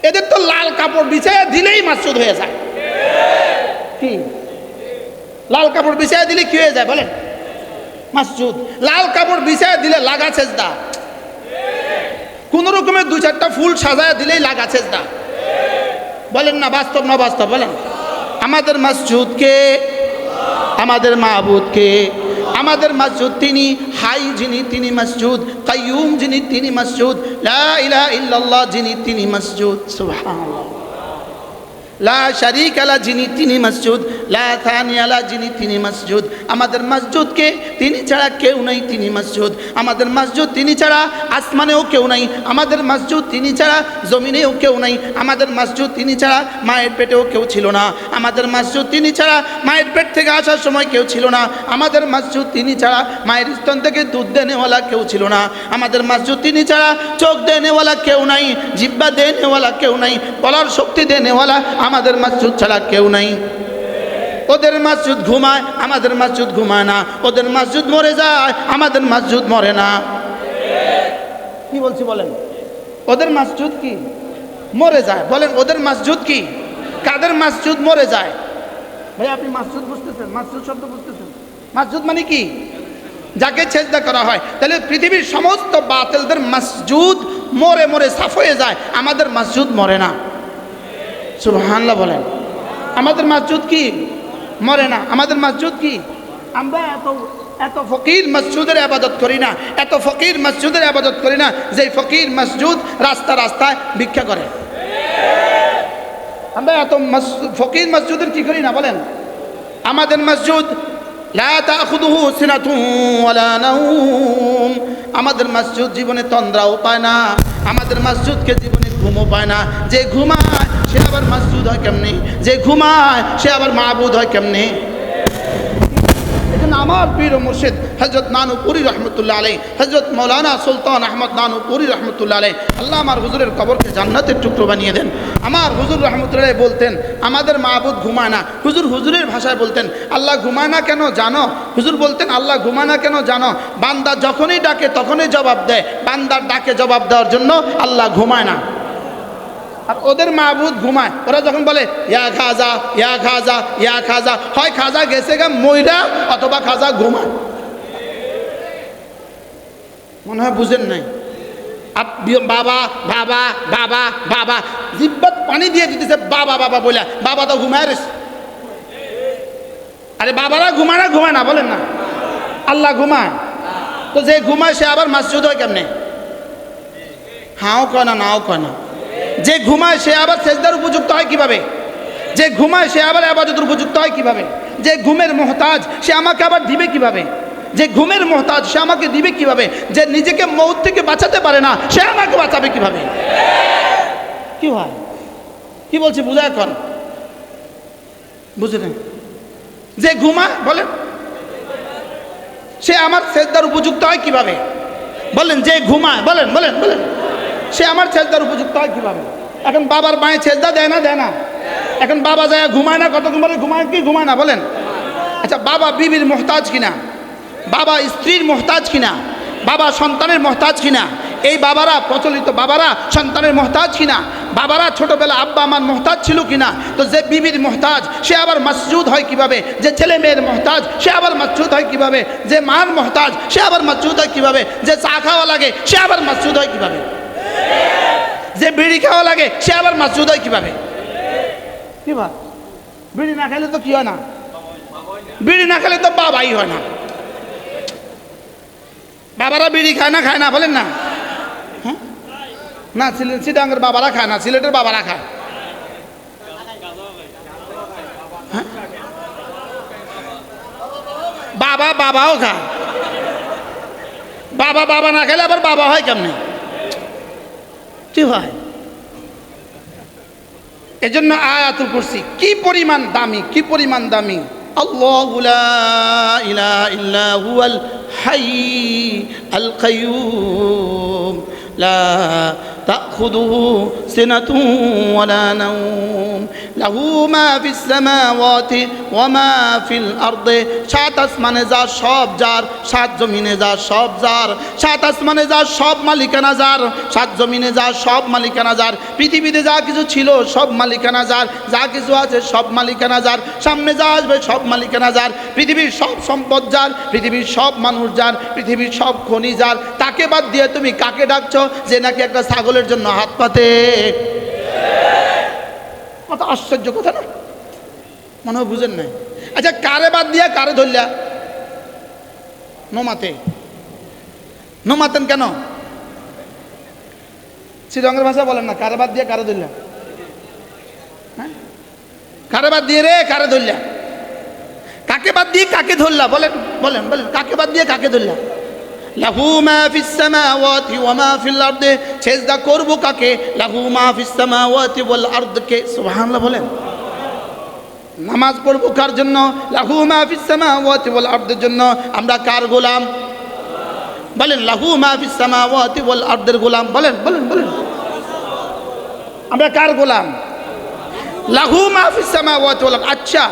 এদের তো লাল কাপড় বিছায়া দিলেই মসজিদ হয়ে যায় কি লাল কাপড় বিছায়া দিলে কি হয়ে যায় বলেন মসজিদ লাল কাপড় বিছায়া দিলে লাগা সেজদা কোন রকমের 2-4টা ফুল সাজায়া দিলেই লাগা সেজদা বলেন না বাস্তব বলেন আমাদের মসজিদকে আমাদের মাহবুদকে আমাদের মসজিদ তিনি হাই যিনি তিনি মসজিদ কাইয়ুম যিনি তিনি মসজিদ লা ইলাহা ইল্লাল্লাহ যিনি তিনি মসজিদ সুবহানাল্লাহ লা শারীকা লা যিনি তিনি মসজিদ লা থানিয়া লা যিনি তিনি মসজিদ আমাদের মসজিদকে তিনি ছাড়া কেউ নাই তিনি মসজিদ আমাদের মসজিদ তিনি ছাড়া আসমানেও কেউ নাই আমাদের মসজিদ তিনি ছাড়া জমিনেও কেউ নাই আমাদের মসজিদ তিনি ছাড়া মায়ের পেটেও কেউ ছিল না আমাদের মসজিদ তিনি ছাড়া মায়ের পেট থেকে আসার সময় কেউ ছিল না আমাদের মসজিদ তিনি ছাড়া মায়ের স্তন থেকে দুধ দেনেওয়ালা কেউ ছিল না আমাদের মসজিদ তিনি ছাড়া চোখ দেনেওয়ালা কেউ নাই জিহ্বা দেনেওয়ালা কেউ নাই বলার শক্তি দেনেওয়ালা আমাদের মসজিদ ছাড়া কেউ নাই ওদের মসজিদ ঘুমায় আমাদের মসজিদ ঘুমায় না ওদের মসজিদ মরে যায় আমাদের মসজিদ মরে না কি বলছি বলেন ওদের মসজিদ কি মরে যায় বলেন ওদের মসজিদ কি কাদের মসজিদ মরে যায় ভাই আপনি মসজিদ বুঝতেছেন মসজিদ শব্দ বুঝতেছেন মসজিদ মানে কি যাকে সেজদা করা হয়। তাহলে পৃথিবীর সমস্ত বাতিলদের মসজিদ মরে মরে সাফ হয়ে যায়, আমাদের মসজিদ মরে না। সুবহানাল্লাহ বলেন। আমাদের মসজিদ কি মরে না? আমাদের মসজিদ কি, আমরা এত ফকির মসজিদের ইবাদত করি না, এত ফকির মসজিদের ইবাদত করি না, যে ফকির মসজিদ রাস্তায় ভিক্ষা করে। আমরা এত ফকির মসজিদের কি করি না বলেন? আমাদের মসজিদ লা তাখুযুহু সিনাতুন ওয়ালা নাওম, আমাদের মসজিদ জীবনে তন্দ্রাও পায় না, আমাদের মসজিদকে জীবনে ঘুমও পায় না। যে ঘুমায় সে আবার মসজিদ হয় কেমনে? যে ঘুমায় সে আবার মাবুদ হয় কেমনে? আমার পীর ও মুর্শিদ হযরত নানুপুরি রহমতুল্লাহ আলাইহি, হযরত মৌলানা সুলতান আহমদ নানুপুরি রহমতুল্লাহ আলাইহি, আল্লাহ আমার হুজুরের কবরকে জান্নাতের টুকরো বানিয়ে দেন। আমার হুজুর রহমতুল্লাহ আলাইহি বলতেন আমাদের মাবুদ ঘুমায় না। হুজুরের ভাষায় বলতেন আল্লাহ ঘুমায় না কেন জানো? হুজুর বলতেন আল্লাহ ঘুমায় না কেন জানো? বান্দা যখনই ডাকে তখনই জবাব দেয়, বান্দার ডাকে জবাব দেওয়ার জন্য আল্লাহ ঘুমায় না। আর ওদের মাবুদ ঘুমায়, ওরা যখন বলে ইয়া খাজা ইয়া খাজা ইয়া খাজা, হয় খাজা গেছে গা মইরা অথবা খাজা ঘুমায়। মনে হয় বুঝেন নাই। বাবা বাবা বাবা বাবা, জিব্বাত পানি দিয়ে দিতেছে বাবা বাবা বলে, বাবা তো ঘুমায় রে। আরে বাবারা ঘুমায় না বলেন না? আল্লাহ ঘুমায়। তো যে ঘুমায় সে আবার মসজিদ হয় কেমনে? হাও কয় না, নাও কয় না। যে ঘুমায় সে আবার সেজদার উপযুক্ত হয় কিভাবে? যে ঘুমায় সে আবার ইবাদতের উপযুক্ত হয় কিভাবে? যে ঘুমের মুহতাজ সে আমাকে আবার দিবে কিভাবে? যে ঘুমের মুহতাজ সে আমাকে দিবে কিভাবে? যে নিজেকে মউত থেকে বাঁচাতে পারে না সে আমাকে বাঁচাবে কিভাবে? কি হয়, কি বলছি বুঝা এখন? বুঝলেন? যে ঘুমায় বলেন সে আমার সেজদার উপযুক্ত হয় কিভাবে? বলেন যে ঘুমায় বলেন বলেন বলেন সে আমার সেজদার উপযুক্ত হয় কিভাবে? এখন বাবার মায়ের সেজদা দেয় না দেয় না? এখন বাবা যায় ঘুমায় না, কতক্ষণ বলে ঘুমায় কি ঘুমায় না বলেন? আচ্ছা বাবা বিবির মোহতাজ কিনা? বাবা স্ত্রীর মোহতাজ কিনা? বাবা সন্তানের মোহতাজ কিনা? এই বাবারা, প্রচলিত বাবারা সন্তানের মোহতাজ কিনা? বাবারা ছোটবেলা আব্বা আমার মোহতাজ ছিল কিনা? তো যে বিবির মোহতাজ সে আবার মসজিদ হয় কিভাবে? যে ছেলে মেয়ের মোহতাজ সে আবার মসজিদ হয় কিভাবে? যে মার মোহতাজ সে আবার মসজিদ হয় কিভাবে? যে চা খাওয়া লাগে সে আবার মসজিদ হয় কিভাবে? যে বিড়ি খাওয়া লাগে সে আবার মসজিদ হয় কিভাবে? কি ভাই, বিড়ি না খেলে তো কি হয় না? বিড়ি না খেলে তো বাবাই হয় না। বাবারা বিড়ি খায় না বলেন না? হ্যাঁ না, চিটাঙ্গের বাবারা খায় না, সিলেটের বাবারা খায়। হ্যাঁ বাবাও খায়। বাবা না খেলে আবার বাবা হয় কেমনে? কি হয়? এজন্য আয়াতুল কুরসি কি পরিমাণ দামি, কি পরিমাণ দামি। আল্লাহু লা ইলাহা ইল্লা হুয়াল হাইয়ুল কাইয়্যুম লা তাখুযুহু সিনাতুন ওয়ালা নাওম লাহু মা ফিস সামাওয়াতি ওয়া মা ফিল আরদি। সাত আসমানে যা সব যার, সাত জমিনে যা সব যার। সাত আসমানে যা সব মালিকানা যার, সাত জমিনে যা সব মালিকানা যার। পৃথিবীতে যা কিছু ছিল সব মালিকানা যার, যা কিছু আছে সব মালিকানা যার, সামনে যা আসবে সব মালিকানা যার। পৃথিবীর সব সম্পদ যার, পৃথিবীর সব মানুষ যার, পৃথিবীর সব খনি যার। তাকে বাদ দিয়ে তুমি কাকে ডাকছো যে নাকি একটা ছাগলের জন্য হাত পাতে? কত আশ্চর্য কথা না? মনে হয় বুঝেন নাই। আচ্ছা কারে বাদ দিয়া কারে ধরলা? নোমাতেন কেন? শ্রীরঙ্গের ভাষা বলেন না, কারে বাদ দিয়া কারে ধরলা? হ্যাঁ কারে বাদ দিয়ে রে কারে ধরলা? কাকে বাদ দিয়ে কাকে ধরলা? বলেন বলেন বলেন, কাকে বাদ দিয়ে কাকে ধরলা? লাহু মা ফিস সামাওয়াতি ওয়া মা ফিল আরদি। সেজদা করব কাকে? লাহু মা ফিস সামাওয়াতি ওয়াল আরদি। সুবহানাল্লাহ বলেন। নামাজ পড়ব কার জন্য? লাহু মা ফিস সামাওয়াতি ওয়াল আরদির জন্য। আমরা কার গোলাম? বলেন লাহু মা ফিস সামাওয়াতি ওয়াল আরদির গোলাম। বলেন বলেন বলেন, আমরা কার গোলাম? লাহু মা ফিস সামাওয়াতি ওয়াল আরদি। আচ্ছা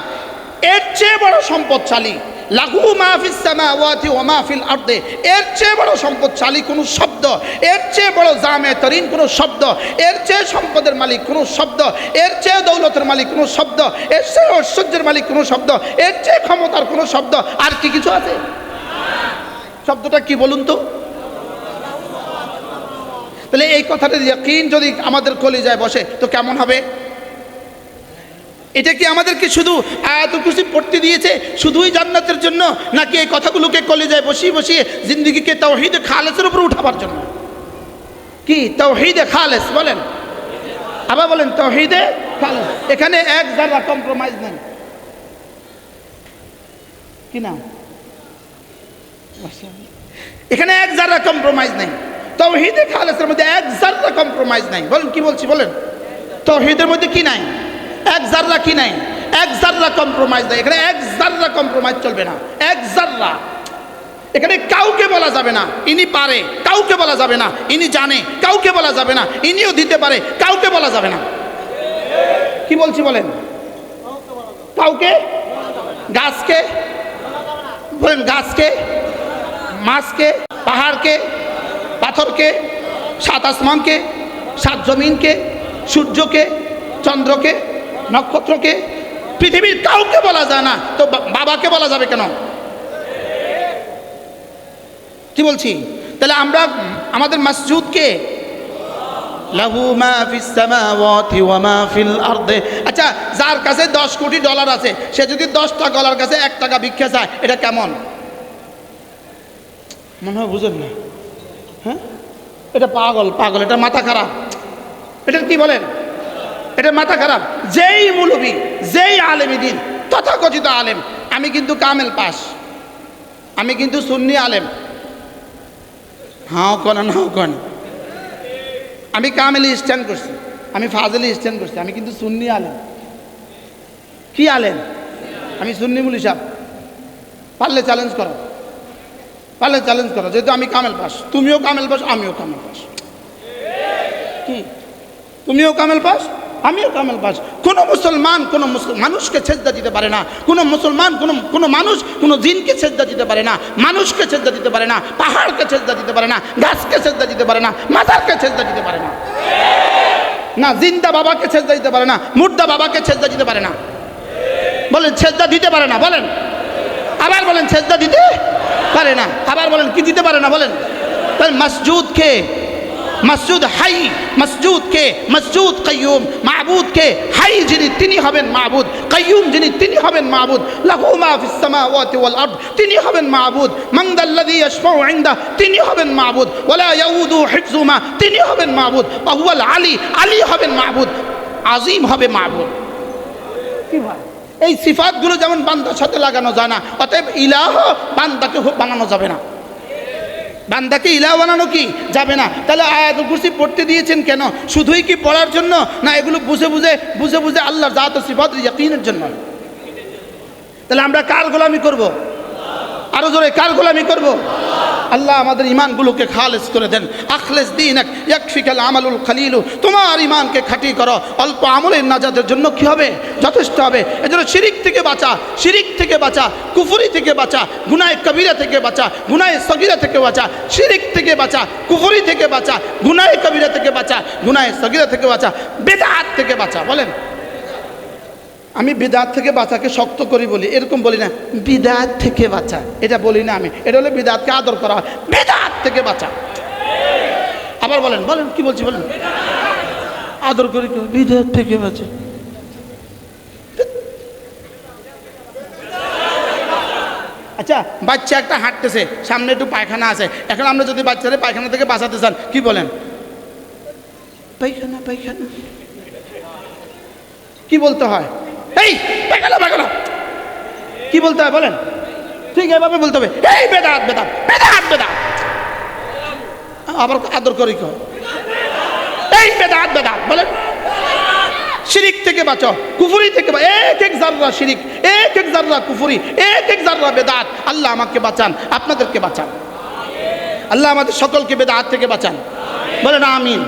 এর চেয়ে বড় সম্পদশালী, লাহু মা ফিস সামাওয়াতি ওয়া মা ফিল আরদি, এর চেয়ে বড় সম্পদশালী কোনো শব্দ, এর চেয়ে বড় জামে তরিন কোনো শব্দ, এর চেয়ে সম্পদের মালিক কোনো শব্দ, এর চেয়ে দৌলতের মালিক কোনো শব্দ, এর চেয়ে ঐশ্বর্যের মালিক কোনো শব্দ, এর চেয়ে ক্ষমতার কোনো শব্দ আর কি কিছু আছে? শব্দটা কি বলুন তো? তাহলে এই কথাটার ইয়াকিন যদি আমাদের কলিজায় বসে তো কেমন হবে? এটা কি আমাদেরকে শুধু আয়াতুল কুরসি পড়তে দিয়েছে শুধুই জান্নাতের জন্য, নাকি এই কথাগুলোকে কলিজায় বসিয়ে বসিয়ে জিন্দেগিকে তাওহীদে খালেসের উপর উঠাবার জন্য? কি তাওহীদে খালেস বলেন? আবার বলেন তাওহীদে খালেস। এখানে এক যারা কম্প্রোমাইজ নেই। কি না? এখানে এক যারা কম্প্রোমাইজ নেই। তাওহীদে খালেসের মধ্যে এক যারা কম্প্রোমাইজ নাই। বলেন কি বলছি বলেন? তাওহীদের মধ্যে কি নাই? এক জাররা কি নাই? এক জাররা কম্প্রোমাইজ নাই। এখানে এক জাররা কম্প্রোমাইজ চলবে না, এক জাররা। এখানে কাউকে বলা যাবে না ইনি পারে, কাউকে বলা যাবে না ইনি জানে, কাউকে বলা যাবে না ইনিও দিতে পারে, কাউকে বলা যাবে না। কি বলছি বলেন? কাউকে, গাছকে বলেন, গাছকে, মাছকে, পাহাড়কে, পাথরকে, সাত আসমানকে, সাত জমিনকে, সূর্যকে, চন্দ্রকে, নক্ষত্রকে, পৃথিবীর কাউকে বলা যায় না, তো বাবাকে বলা যাবে কেন? কি বলছি? তাহলে আমরা আমাদের মাসজুদকে লাহু মা ফিস সামাওয়াতি ওয়া মা ফিল আরদি। আচ্ছা, যার কাছে 10 কোটি ডলার আছে সে যদি 10টা গলার কাছে 1 টাকা ভিক্ষা চায়, এটা কেমন? মনে হয় বুঝেন না? হ্যাঁ, এটা পাগল, পাগল, এটা মাথা খারাপ। এটা কি বলেন? এটা মাথা খারাপ। যেই মৌলবী, যেই আলেমী দিন, তথাকথিত আলেম, আমি কিন্তু কামেল পাস, আমি কিন্তু সুন্নি আলেম, হাও কন হাও কন, আমি কামেলি স্ট্যান্ড করছি, আমি ফাজলি স্ট্যান্ড করছি, আমি কিন্তু সুন্নি আলেম। কি আলেম? আমি সুন্নি মুলি সাহেব। পারলে চ্যালেঞ্জ করো, পারলে চ্যালেঞ্জ করো, যেহেতু আমি কামেল পাস, তুমিও কামেল পাস, আমিও কামেল পাস। কি তুমিও কামেল পাস, আমিও কামেল পাস। কোনো মুসলমান কোনো মানুষকে সেজদা দিতে পারে না, কোনো মুসলমান কোনো মানুষ কোনো জিনকে সেজদা দিতে পারে না, মানুষকে সেজদা দিতে পারে না, পাহাড়কে সেজদা দিতে পারে না, গাছকে সেজদা দিতে পারে না, মাজারকে সেজদা দিতে পারে না, না জিন্দা বাবাকে সেজদা দিতে পারে না, মুর্দা বাবাকে সেজদা দিতে পারে না। বলেন সেজদা দিতে পারে না, বলেন আবার বলেন সেজদা দিতে পারে না, আবার বলেন কি দিতে পারে না বলেন? তাহলে মসজুদ কে? মসজুদ হাই, মসজুদ কে? মসজুদ কাইয়ুম। মাবুদ কে? হাই যিনি তিনি হবেন মাবুদ, কাইয়ুম যিনি তিনি হবেন মাবুদ, লাহু মা ফিস সামাওয়াতি ওয়াল আরদ তিনি হবেন মাবুদ, মান দাল্লাযী ইয়াশফাউ ইনদা তিনি হবেন মাবুদ, ওয়ালা ইয়াউদু হিফযুমা তিনি হবেন মাবুদ, ওয়া হুয়াল আলী আলী হবেন মাবুদ, আজিম হবে মাবুদ। কি ভাই, এই সিফাতগুলো যেমন বান্দার সাথে লাগানো যায় না, অতএব ইলাহ বান্দাকে বানানো যাবে না, বান্দাকে ইলাহ বানানো কি যাবে না। তাহলে আয়াতুল কুরসি পড়তে দিয়েছেন কেন? শুধুই কি পড়ার জন্য, না এগুলো বুঝে বুঝে আল্লাহর জাত ও সিফাতের ইয়াকিনের জন্য? তাহলে আমরা কার গোলামি করব? আরো জোরে কার গোলামি করব? আল্লাহ আমাদের ইমানগুলোকে খালেস করে দেন। আখলেস দীনাক ইয়াকফিকাল আমালুল খলিলু, তোমার ইমানকে খাঁটি করো, অল্প আমলের নাজাতের জন্য কি হবে? যথেষ্ট হবে। এজন্য শিরিক থেকে বাঁচা, শিরিক থেকে বাঁচা, কুফরি থেকে বাঁচা, গুনাহে কবিরা থেকে বাঁচা, গুনাহে সগীরা থেকে বাঁচা, শিরিক থেকে বাঁচা, কুফরি থেকে বাঁচা, গুনাহে কবিরা থেকে বাঁচা, গুনাহে সগীরা থেকে বাঁচা, বিদআত থেকে বাঁচা। বলেন, আমি বিদআত থেকে বাঁচাকে শক্ত করি বলি, এরকম বলি না, বিদআত থেকে বাঁচা এটা বলি না আমি, এটা হলো বিদআতকে আদর করা হয়, বিদআত থেকে বাঁচা। আবার বলেন, বলেন কি বলছি বলেন? আদর করি বিদআত থেকে বাঁচা। আচ্ছা, বাচ্চা একটা হাঁটতেছে, সামনে একটু পায়খানা আছে, এখন আমরা যদি বাচ্চাদের পায়খানা থেকে বাঁচাতে চান কি বলেন? পায়খানা পায়খানা কি বলতে হয়? এই পায়খানা পায়খানা কি বলতে হয় বলেন? ঠিক এভাবে বলতে হবে, এই বেদাত বেদাত বেদাত বেদাত। আবার আদর করি কি, এই বেদাত বেদাত বলেন। শিরিক থেকে বাঁচো, কুফরি থেকে, এক এক জাররা শিরিক, এক এক জাররা কুফরি, এক এক জাররা বেদাত। আল্লাহ আমাকে বাঁচান, আপনাদেরকে বাঁচান, আল্লাহ আমাদের সকলকে বেদাত থেকে বাঁচান। বলেন আমিন।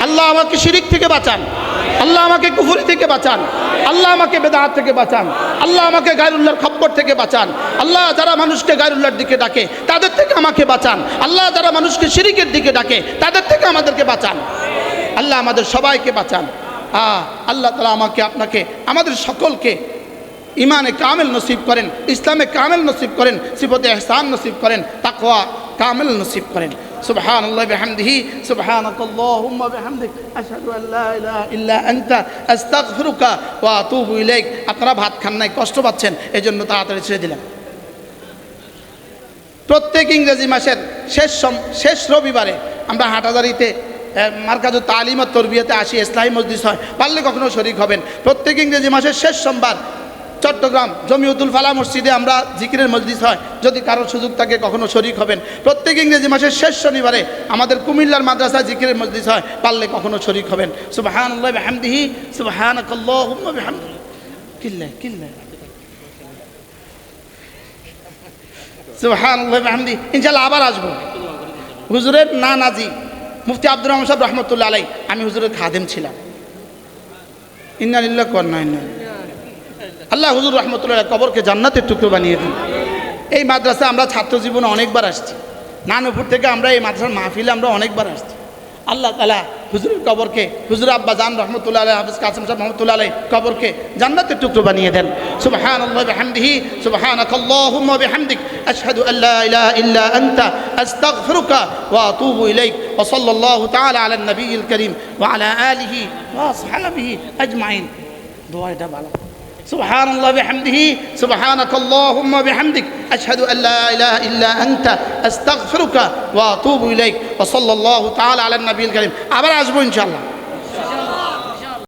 আল্লাহ আমাকে শিরিক থেকে বাঁচান, আল্লাহ আমাকে কুফরি থেকে বাঁচান, আল্লাহ আমাকে বেদাত থেকে বাঁচান, আল্লাহ আমাকে গায়রুল্লাহর খপ্পর থেকে বাঁচান। আল্লাহ যারা মানুষকে গায়রুল্লাহর দিকে ডাকে তাদের থেকে আমাকে বাঁচান, আল্লাহ যারা মানুষকে শিরিকের দিকে ডাকে তাদের থেকে আমাদেরকে বাঁচান, আল্লাহ আমাদের সবাইকে বাঁচান। আল্লাহ তাআলা আমাকে আপনাকে আমাদের সকলকে ইমানে কামেল নসিব করেন, ইসলামে কামেল নসিব করেন, সিফতে ইহসান নসিব করেন, তাকওয়া কামেল নসিব করেন। সুবহানাল্লাহি বিহামদিহি সুবহানাকাল্লাহুম্মা বিহামদিক আশহাদু আল লা ইলাহা ইল্লা আনতা আস্তাগফিরুকা ওয়া আতুবু ইলাইক। আপনারা ভাত খান নাই, কষ্ট পাচ্ছেন, এজন্য তাড়াতাড়ি ছেড়ে দিলাম। প্রত্যেক ইংরেজি মাসের শেষ রবিবারে আমরা হাটহাজারীতে মার্কাজু তালিম ও তরবিয়াতে আসি, ইসলাহি মজলিস হয়, পারলে কখনো শরীক হবেন। প্রত্যেক ইংরেজি মাসের শেষ সোমবার চট্টগ্রাম জমিয়তুল ফালা মসজিদে আমরা জিকিরের মজলিস হয়, যদি কারোর সুযোগ থাকে কখনো শরীক হবেন। প্রত্যেক ইংরেজি মাসের শেষ শনিবারে আমাদের কুমিল্লার মাদ্রাসায় জিকিরের মজলিস হয়, পারলে কখনো শরীক হবেন। সুবহানাল্লাহি বিহামদিহি সুবহানাকাল্লাহুম্মা বিহামদিহি কিল্লা সুবহানাল্লাহি বিহামদিহি। ইনশাআল্লাহ আবার আসবো। হুজুরের নানাজি মুফতি আব্দুর রহমান সাহেব রহমতুল্লাহ আলাই, আমি হুজুরের খাদেম ছিলাম। ইন্না লিল্লাহি ওয়া ইন্না ইলাইহি রাজিউন। আল্লাহ হুজুর রহমতুল্লাহ কবরকে জান্নাতের টুকরো বানিয়ে দিন। এই মাদ্রাসা আমরা ছাত্র জীবনে অনেকবার আসছি, নানুপুর থেকে আমরা এই মাদ্রাসার মাহফিলে আমরা অনেকবার আসছি। আল্লাহ তাআলা হুজুরের কবরকে, হুজুর আব্বা জান রহমতুল্লাহ আলাই, হাফিজ কাসিম সাহেব রহমতুল্লাহ আলাই কবরকে জান্নাতের টুকরো বানিয়ে দেন। সুবহানাল্লাহি বিহামদিহি সুবহানাকাল্লাহুম্মা বিহামদিক আশহাদু আল্লা ইলাহা ইল্লা আনতা আস্তাগফিরুকা ওয়া আতুবু ইলাইক ওয়া সাল্লাল্লাহু তাআলা আলা নবিয়িল কারীম ওয়া আলা আলিহি ওয়া আসহাবিহি আজমাইন। দোয়াটা ভালো। سبحان الله بحمده سبحانك اللهم بحمدك أشهد أن لا إله إلا أنت أستغفرك وأتوب إليك وصلى الله تعالى على النبي الكريم. আবার আসবো ইনশাআল্লাহ।